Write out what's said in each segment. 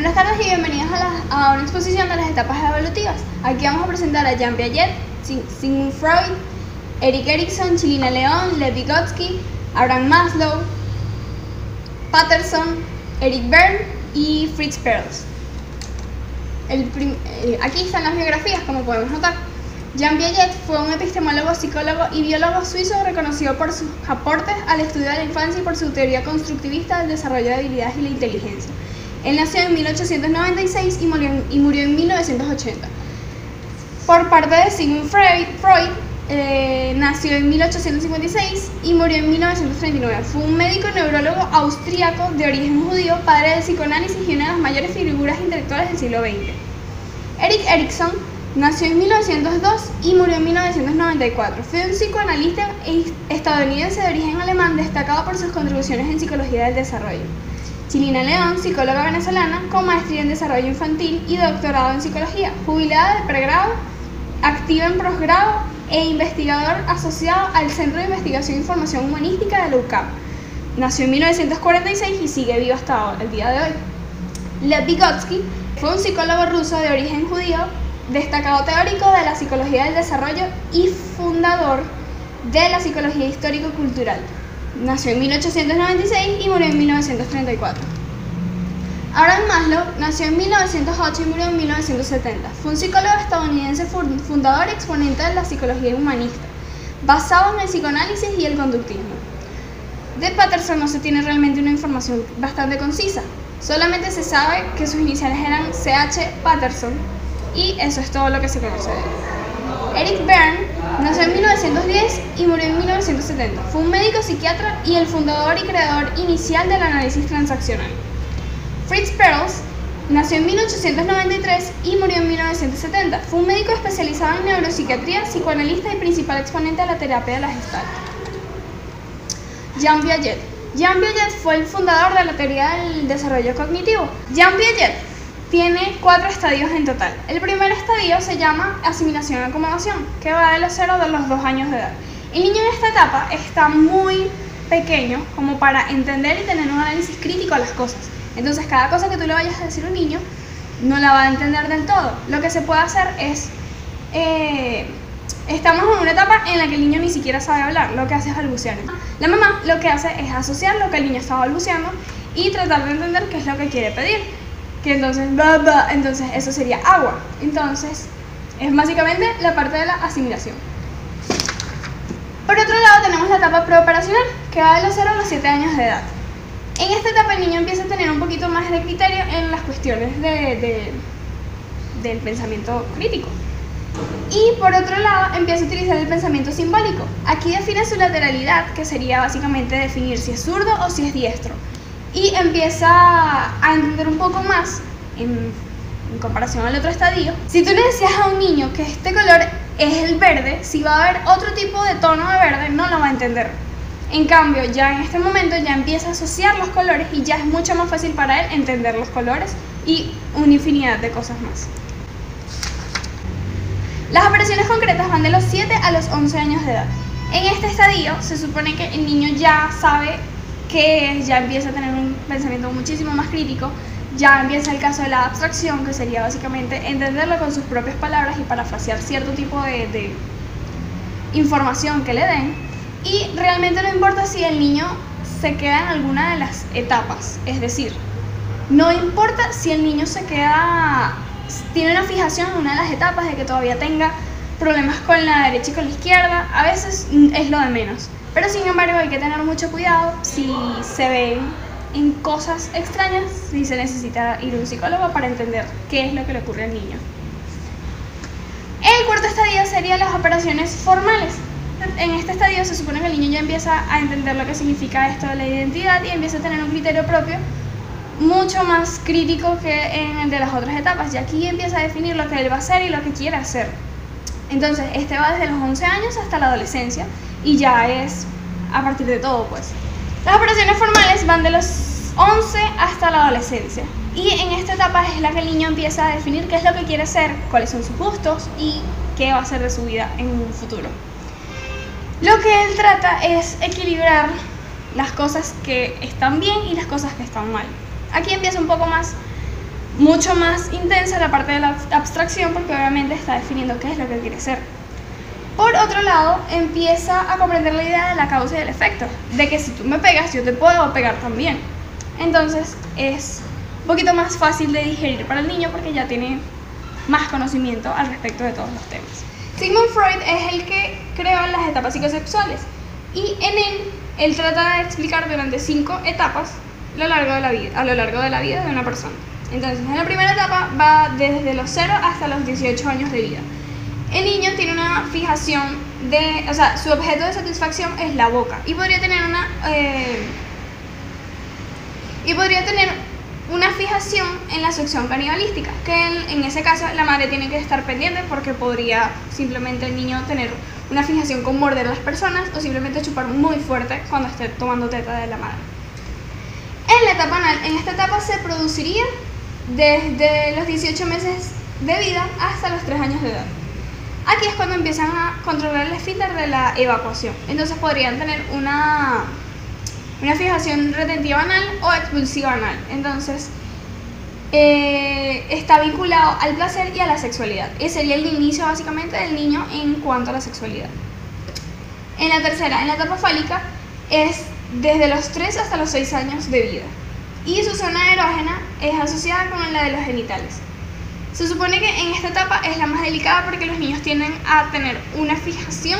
Buenas tardes y bienvenidos a una exposición de las etapas evolutivas. Aquí vamos a presentar a Jean Piaget, Sigmund Freud, Erik Erikson, Chilina León, Lev Vygotsky, Abraham Maslow, Patterson, Eric Berne y Fritz Perls. Aquí están las biografías, como podemos notar. Jean Piaget fue un epistemólogo, psicólogo y biólogo suizo reconocido por sus aportes al estudio de la infancia y por su teoría constructivista del desarrollo de habilidades y la inteligencia. Él nació en 1896 y murió en 1980. Por parte de Sigmund Freud, nació en 1856 y murió en 1939. Fue un médico neurólogo austríaco de origen judío, padre del psicoanálisis y una de las mayores figuras intelectuales del siglo XX. Erik Erikson nació en 1902 y murió en 1994. Fue un psicoanalista estadounidense de origen alemán destacado por sus contribuciones en psicología del desarrollo. Chilina León, psicóloga venezolana con maestría en desarrollo infantil y doctorado en psicología, jubilada de pregrado, activa en posgrado e investigador asociado al Centro de Investigación y Formación Humanística de la UCAM. Nació en 1946 y sigue vivo hasta el día de hoy. Lev Vygotsky fue un psicólogo ruso de origen judío, destacado teórico de la psicología del desarrollo y fundador de la psicología histórico-cultural. Nació en 1896 y murió en 1934. Abraham Maslow nació en 1908 y murió en 1970. Fue un psicólogo estadounidense fundador y exponente de la psicología humanista, basado en el psicoanálisis y el conductismo. De Patterson no se tiene realmente una información bastante concisa. Solamente se sabe que sus iniciales eran C.H. Patterson y eso es todo lo que se conoce de él. Eric Berne nació en 1910 y murió en 1970. Fue un médico psiquiatra y el fundador y creador inicial del análisis transaccional. Fritz Perls nació en 1893 y murió en 1970. Fue un médico especializado en neuropsiquiatría, psicoanalista y principal exponente de la terapia de la Gestalt. Jean Piaget. Jean Piaget fue el fundador de la teoría del desarrollo cognitivo. Jean Piaget tiene 4 estadios en total. El primer estadio se llama asimilación-acomodación, que va de los 0 a los 2 años de edad. El niño en esta etapa está muy pequeño como para entender y tener un análisis crítico a las cosas. Entonces, cada cosa que tú le vayas a decir a un niño no la va a entender del todo. Lo que se puede hacer es... estamos en una etapa en la que el niño ni siquiera sabe hablar, lo que hace es balbucear. La mamá lo que hace es asociar lo que el niño está balbuceando y tratar de entender qué es lo que quiere pedir. Que entonces, entonces eso sería agua. Entonces, es básicamente la parte de la asimilación. Por otro lado, tenemos la etapa preoperacional, que va de los 0 a los 7 años de edad. En esta etapa el niño empieza a tener un poquito más de criterio en las cuestiones del pensamiento crítico. Y por otro lado, empieza a utilizar el pensamiento simbólico. Aquí define su lateralidad, que sería básicamente definir si es zurdo o si es diestro. Y empieza a entender un poco más, en comparación al otro estadio. Si tú le decías a un niño que este color es el verde, si va a haber otro tipo de tono de verde, no lo va a entender. En cambio, ya en este momento ya empieza a asociar los colores y ya es mucho más fácil para él entender los colores y una infinidad de cosas más. Las operaciones concretas van de los 7 a los 11 años de edad. En este estadio se supone que el niño ya sabe que ya empieza a tener un pensamiento muchísimo más crítico, ya empieza el caso de la abstracción, que sería básicamente entenderlo con sus propias palabras y parafrasear cierto tipo de información que le den, y realmente no importa si el niño se queda en alguna de las etapas, es decir, no importa si el niño tiene una fijación en una de las etapas, de que todavía tenga problemas con la derecha y con la izquierda, a veces es lo de menos. Pero sin embargo hay que tener mucho cuidado si se ven en cosas extrañas, si se necesita ir a un psicólogo para entender qué es lo que le ocurre al niño. El cuarto estadio sería las operaciones formales. En este estadio se supone que el niño ya empieza a entender lo que significa esto de la identidad y empieza a tener un criterio propio mucho más crítico que en el de las otras etapas. Y aquí empieza a definir lo que él va a hacer y lo que quiere hacer. Entonces, este va desde los 11 años hasta la adolescencia y ya es a partir de todo, pues. Las operaciones formales van de los 11 hasta la adolescencia y en esta etapa es la que el niño empieza a definir qué es lo que quiere hacer, cuáles son sus gustos y qué va a hacer de su vida en un futuro. Lo que él trata es equilibrar las cosas que están bien y las cosas que están mal. Aquí empieza un poco más mucho más intensa la parte de la abstracción, porque obviamente está definiendo qué es lo que quiere ser. Por otro lado, empieza a comprender la idea de la causa y el efecto, de que si tú me pegas, yo te puedo pegar también. Entonces es un poquito más fácil de digerir para el niño porque ya tiene más conocimiento al respecto de todos los temas. Sigmund Freud es el que creó las etapas psicosexuales y en él trata de explicar durante 5 etapas a lo largo de la vida de una persona. Entonces, en la primera etapa va desde los 0 hasta los 18 años de vida. El niño tiene una fijación su objeto de satisfacción es la boca y podría tener una fijación en la succión canibalística, que en ese caso la madre tiene que estar pendiente porque podría simplemente el niño tener una fijación con morder a las personas o simplemente chupar muy fuerte cuando esté tomando teta de la madre. En la etapa anal, en esta etapa se produciría desde los 18 meses de vida hasta los 3 años de edad. Aquí es cuando empiezan a controlar el esfínter de la evacuación. Entonces podrían tener una fijación retentiva anal o expulsiva anal. Entonces está vinculado al placer y a la sexualidad. Y sería el inicio básicamente del niño en cuanto a la sexualidad. En la tercera, en la etapa fálica, es desde los 3 hasta los 6 años de vida. Y su zona erógena es asociada con la de los genitales. Se supone que en esta etapa es la más delicada porque los niños tienden a tener una fijación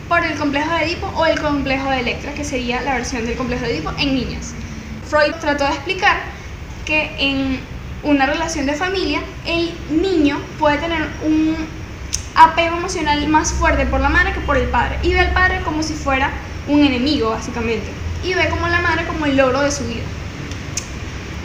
por el complejo de Edipo o el complejo de Electra, que sería la versión del complejo de Edipo en niñas. Freud trató de explicar que en una relación de familia el niño puede tener un apego emocional más fuerte por la madre que por el padre y ve al padre como si fuera un enemigo básicamente y ve como la madre como el logro de su vida.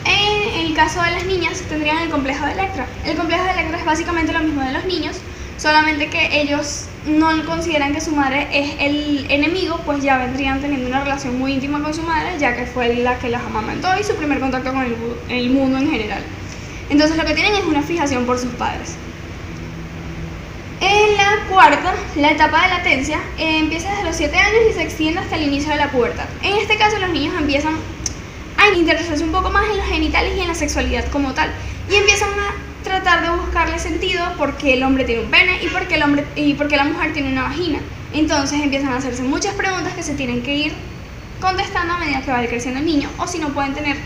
En el caso de las niñas tendrían el complejo de Electra. El complejo de Electra es básicamente lo mismo de los niños, solamente que ellos no consideran que su madre es el enemigo, pues ya vendrían teniendo una relación muy íntima con su madre, ya que fue la que las amamantó y su primer contacto con el mundo en general. Entonces lo que tienen es una fijación por sus padres. En la cuarta, la etapa de latencia empieza desde los 7 años y se extiende hasta el inicio de la pubertad. En este caso los niños empiezan a interesarse un poco más en los genitales y en la sexualidad como tal, y empiezan a tratar de buscarle sentido por qué el hombre tiene un pene y por qué la mujer tiene una vagina. Entonces empiezan a hacerse muchas preguntas que se tienen que ir contestando a medida que va creciendo el niño, o si no pueden tener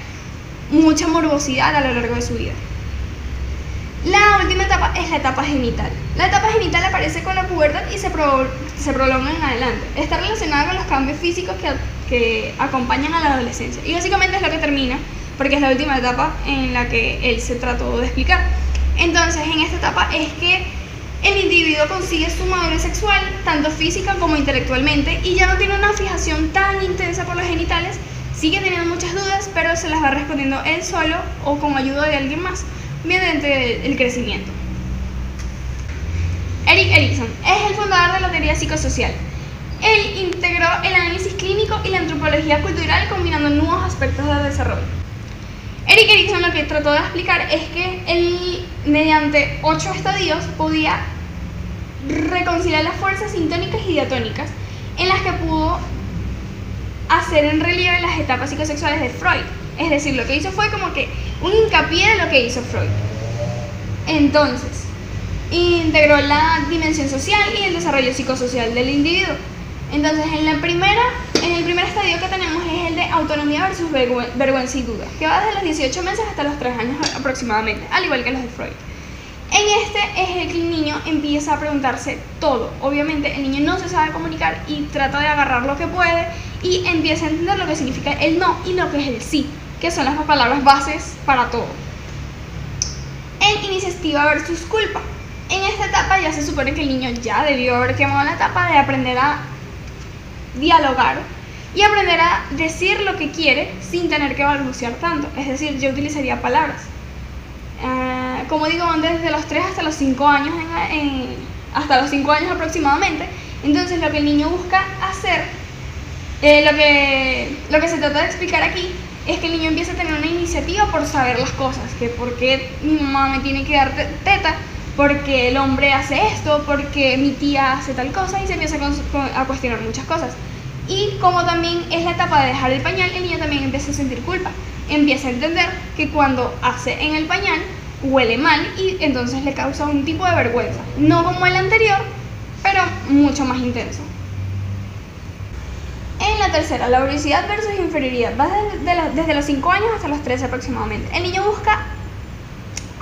mucha morbosidad a lo largo de su vida. La última etapa es la etapa genital. La etapa genital aparece con la pubertad y se prolonga en adelante. Está relacionada con los cambios físicos que acompañan a la adolescencia. Y básicamente es lo que termina, porque es la última etapa en la que él se trató de explicar. Entonces, en esta etapa es que el individuo consigue su madurez sexual, tanto física como intelectualmente, y ya no tiene una fijación tan intensa por los genitales. Sigue teniendo muchas dudas, pero se las va respondiendo él solo o con ayuda de alguien más, mediante el crecimiento. Erik Erikson es el fundador de la teoría psicosocial. Él integró el análisis clínico y la antropología cultural combinando nuevos aspectos del desarrollo. Erik Erikson lo que trató de explicar es que él, mediante 8 estadios, podía reconciliar las fuerzas sintónicas y diatónicas, en las que pudo hacer en relieve las etapas psicosexuales de Freud. Es decir, lo que hizo fue como que un hincapié de lo que hizo Freud. Entonces, integró la dimensión social y el desarrollo psicosocial del individuo. Entonces, en el primer estadio que tenemos es el de autonomía versus vergüenza y duda, que va desde los 18 meses hasta los 3 años aproximadamente, al igual que los de Freud. En este es el que el niño empieza a preguntarse todo. Obviamente el niño no se sabe comunicar y trata de agarrar lo que puede y empieza a entender lo que significa el no y lo que es el sí, que son las palabras bases para todo. En iniciativa versus culpa. En esta etapa ya se supone que el niño ya debió haber quemado la etapa de aprender a dialogar y aprender a decir lo que quiere sin tener que balbucear tanto. Es decir, yo utilizaría palabras. Como digo, van desde los 3 hasta los 5 años, hasta los 5 años aproximadamente. Entonces lo que el niño busca hacer, lo que se trata de explicar aquí, es que el niño empieza a tener una iniciativa por saber las cosas, que por qué mi mamá me tiene que dar teta, porque el hombre hace esto, porque mi tía hace tal cosa, y se empieza a cuestionar muchas cosas. Y como también es la etapa de dejar el pañal, el niño también empieza a sentir culpa. Empieza a entender que cuando hace en el pañal huele mal y entonces le causa un tipo de vergüenza, no como el anterior, pero mucho más intenso. En la tercera, la obesidad versus inferioridad, va desde los 5 años hasta los 13 aproximadamente. El niño busca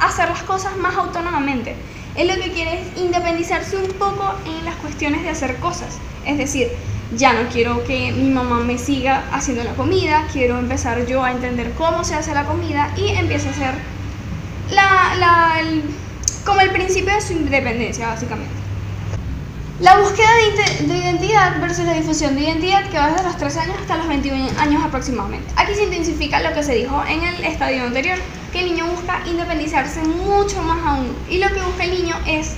hacer las cosas más autónomamente. Él lo que quiere es independizarse un poco en las cuestiones de hacer cosas. Es decir, ya no quiero que mi mamá me siga haciendo la comida, quiero empezar yo a entender cómo se hace la comida y empieza a hacer como el principio de su independencia, básicamente. La búsqueda de identidad versus la difusión de identidad, que va desde los 13 años hasta los 21 años aproximadamente. Aquí se intensifica lo que se dijo en el estadio anterior, que el niño busca independizarse mucho más aún. Y lo que busca el niño es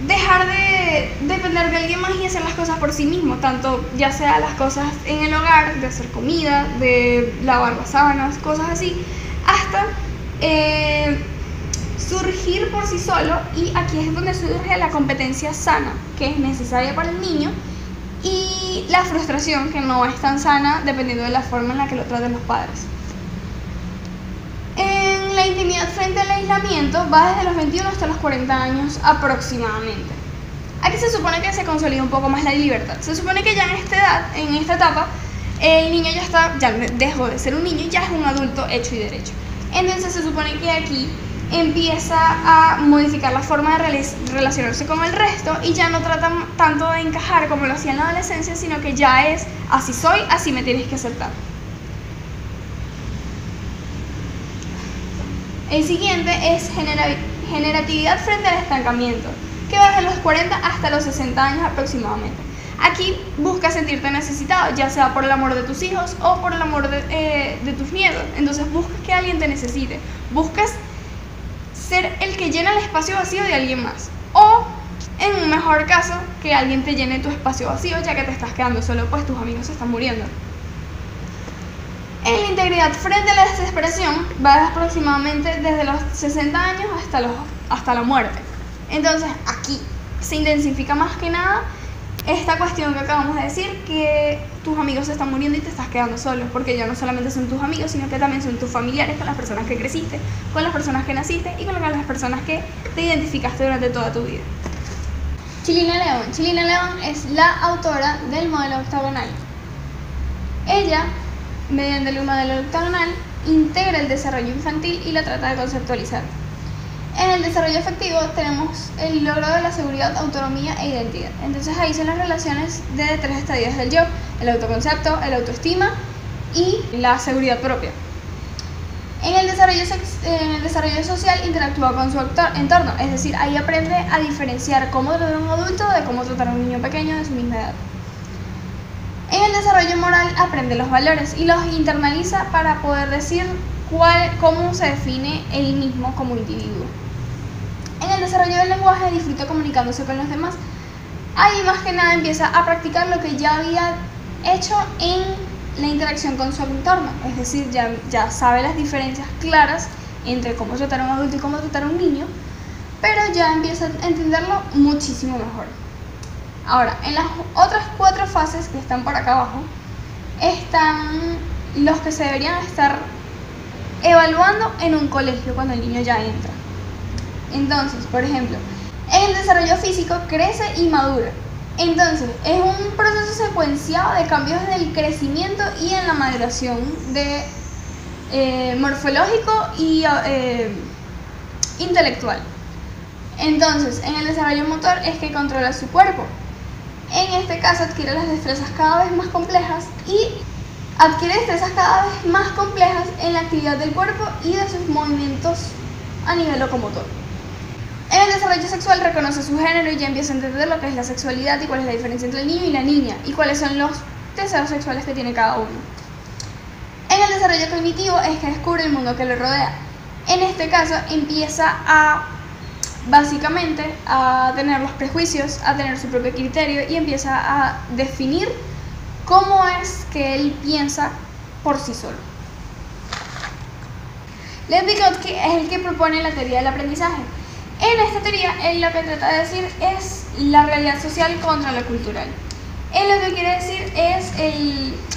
dejar de depender de alguien más y hacer las cosas por sí mismo, tanto ya sea las cosas en el hogar, de hacer comida, de lavar las sábanas, cosas así, hasta surgir por sí solo. Y aquí es donde surge la competencia sana, que es necesaria para el niño, y la frustración, que no es tan sana dependiendo de la forma en la que lo traten los padres. En la intimidad frente al aislamiento va desde los 21 hasta los 40 años aproximadamente. Aquí se supone que se consolida un poco más la libertad. Se supone que ya en esta etapa, el niño ya dejó de ser un niño y ya es un adulto hecho y derecho. Entonces se supone que aquí empieza a modificar la forma de relacionarse con el resto y ya no trata tanto de encajar como lo hacía en la adolescencia, sino que ya es así soy, así me tienes que aceptar. El siguiente es generatividad frente al estancamiento, que va desde los 40 hasta los 60 años aproximadamente. Aquí buscas sentirte necesitado, ya sea por el amor de tus hijos o por el amor de tus nietos. Entonces buscas que alguien te necesite, buscas ser el que llena el espacio vacío de alguien más, o en un mejor caso, que alguien te llene tu espacio vacío ya que te estás quedando solo, pues tus amigos se están muriendo. En la integridad frente a la desesperación va aproximadamente desde los 60 años hasta la muerte. Entonces aquí se intensifica más que nada esta cuestión que acabamos de decir, que tus amigos se están muriendo y te estás quedando solo, porque ya no solamente son tus amigos, sino que también son tus familiares, con las personas que creciste, con las personas que naciste y con las personas que te identificaste durante toda tu vida. Chilina León. Chilina León es la autora del modelo octagonal. Ella, mediante el modelo octagonal, integra el desarrollo infantil y lo trata de conceptualizar. En el desarrollo afectivo tenemos el logro de la seguridad, autonomía e identidad. Entonces ahí son las relaciones de 3 estadios del yo: el autoconcepto, el autoestima y la seguridad propia. En el desarrollo social interactúa con su entorno, es decir, ahí aprende a diferenciar cómo tratar a un adulto de cómo tratar a un niño pequeño de su misma edad. En el desarrollo moral aprende los valores y los internaliza para poder decir cómo se define él mismo como individuo. En el desarrollo del lenguaje disfruta comunicándose con los demás. Ahí más que nada empieza a practicar lo que ya había hecho en la interacción con su entorno, es decir, ya sabe las diferencias claras entre cómo tratar a un adulto y cómo tratar a un niño, pero ya empieza a entenderlo muchísimo mejor. Ahora, en las otras 4 fases que están por acá abajo, están los que se deberían estar evaluando en un colegio cuando el niño ya entra. Entonces, por ejemplo, en el desarrollo físico crece y madura. Entonces, es un proceso secuenciado de cambios en el crecimiento y en la maduración morfológico y intelectual. Entonces, en el desarrollo motor es que controla su cuerpo. En este caso adquiere las destrezas cada vez más complejas en la actividad del cuerpo y de sus movimientos a nivel locomotor. En el desarrollo sexual reconoce su género y ya empieza a entender lo que es la sexualidad y cuál es la diferencia entre el niño y la niña y cuáles son los deseos sexuales que tiene cada uno. En el desarrollo cognitivo es que descubre el mundo que lo rodea. En este caso empieza básicamente a tener los prejuicios, a tener su propio criterio y empieza a definir cómo es que él piensa por sí solo. Lev Vygotsky es el que propone la teoría del aprendizaje. En esta teoría, él lo que trata de decir es la realidad social contra la cultural. Él lo que quiere decir es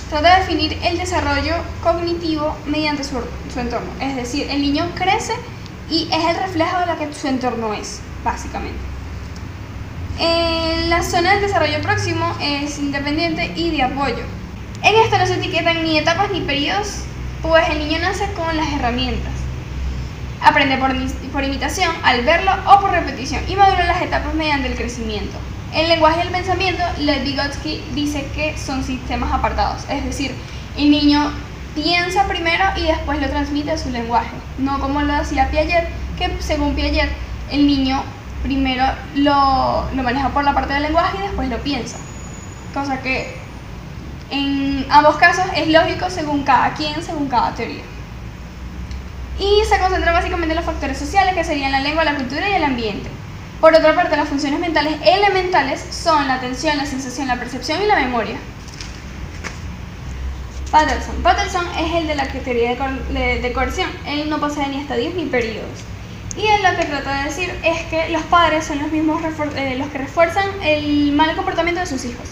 trata de definir el desarrollo cognitivo mediante su entorno. Es decir, el niño crece y es el reflejo de lo que su entorno es, básicamente. La zona del desarrollo próximo es independiente y de apoyo. En esto no se etiquetan ni etapas ni periodos, pues el niño nace con las herramientas. Aprende por imitación, al verlo o por repetición, y madura las etapas mediante el crecimiento. El lenguaje y el pensamiento, Lev Vygotsky dice que son sistemas apartados, es decir, el niño piensa primero y después lo transmite a su lenguaje, no como lo hacía Piaget, que según Piaget el niño primero lo maneja por la parte del lenguaje y después lo piensa, cosa que en ambos casos es lógico según cada quien, según cada teoría. Y se concentra básicamente en los factores sociales, que serían la lengua, la cultura y el ambiente. Por otra parte, las funciones mentales elementales son la atención, la sensación, la percepción y la memoria. Patterson es el de la teoría de coerción. Él no posee ni estadios ni periodos. Y él lo que trata de decir es que los padres son los mismos los que refuerzan el mal comportamiento de sus hijos.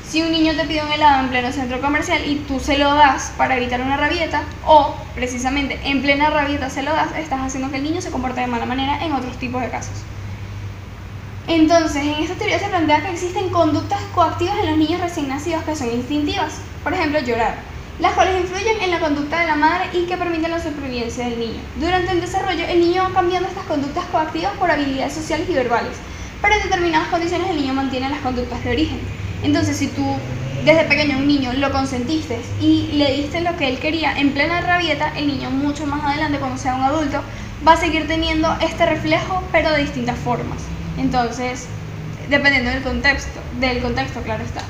Si un niño te pide un helado en pleno centro comercial y tú se lo das para evitar una rabieta, o precisamente en plena rabieta se lo das, estás haciendo que el niño se comporte de mala manera en otros tipos de casos. Entonces, en esta teoría se plantea que existen conductas coactivas en los niños recién nacidos que son instintivas, por ejemplo, llorar, las cuales influyen en la conducta de la madre y que permiten la supervivencia del niño. Durante el desarrollo, el niño va cambiando estas conductas coactivas por habilidades sociales y verbales, pero en determinadas condiciones el niño mantiene las conductas de origen. Entonces, si tú desde pequeño a un niño lo consentiste y le diste lo que él quería en plena rabieta, el niño mucho más adelante, cuando sea un adulto, va a seguir teniendo este reflejo, pero de distintas formas. Entonces, dependiendo del contexto, claro está.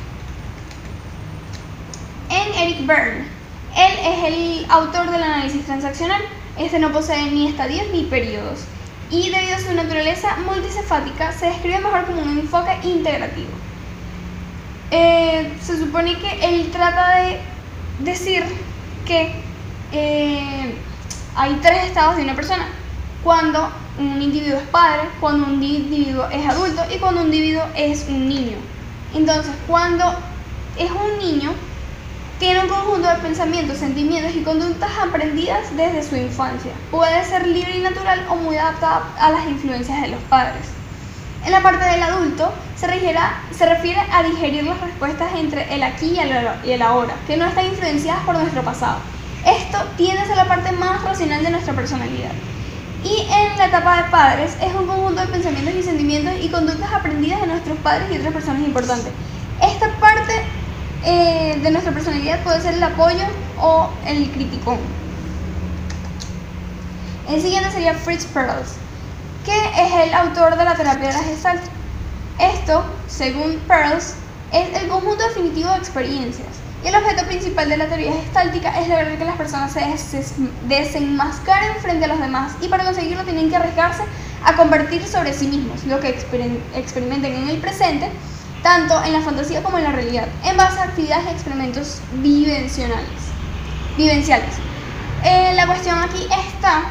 En Eric Berne, él es el autor del análisis transaccional. Este no posee ni estadios ni periodos, y debido a su naturaleza multicefática, se describe mejor como un enfoque integrativo. Se supone que él trata de decir que hay tres estados de una persona: cuando un individuo es padre, cuando un individuo es adulto y cuando un individuo es un niño. Entonces, cuando es un niño, tiene un conjunto de pensamientos, sentimientos y conductas aprendidas desde su infancia. Puede ser libre y natural o muy adaptada a las influencias de los padres. En la parte del adulto se refiere a digerir las respuestas entre el aquí y el ahora, que no están influenciadas por nuestro pasado. Esto tiende a ser la parte más racional de nuestra personalidad. Y en la etapa de padres es un conjunto de pensamientos y sentimientos y conductas aprendidas de nuestros padres y otras personas importantes. Esta parte de nuestra personalidad puede ser el apoyo o el criticón. El siguiente sería Fritz Perls, que es el autor de la terapia de la Gestalt. Esto, según Perls, es el conjunto definitivo de experiencias. Y el objeto principal de la teoría gestáltica es lograr que las personas se desenmascaren frente a los demás, y para conseguirlo tienen que arriesgarse a convertir sobre sí mismos lo que experimenten en el presente, tanto en la fantasía como en la realidad, en base a actividades y experimentos vivenciales. La cuestión aquí está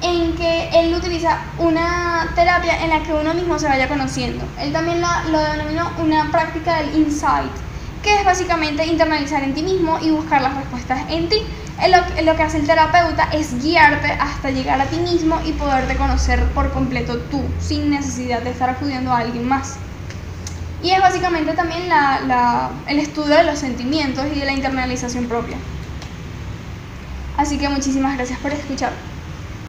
en que él utiliza una terapia en la que uno mismo se vaya conociendo. Él también lo denominó una práctica del insight, que es básicamente internalizar en ti mismo y buscar las respuestas en ti. Lo que hace el terapeuta es guiarte hasta llegar a ti mismo y poderte conocer por completo tú, sin necesidad de estar acudiendo a alguien más. Y es básicamente también el estudio de los sentimientos y de la internalización propia. Así que muchísimas gracias por escuchar.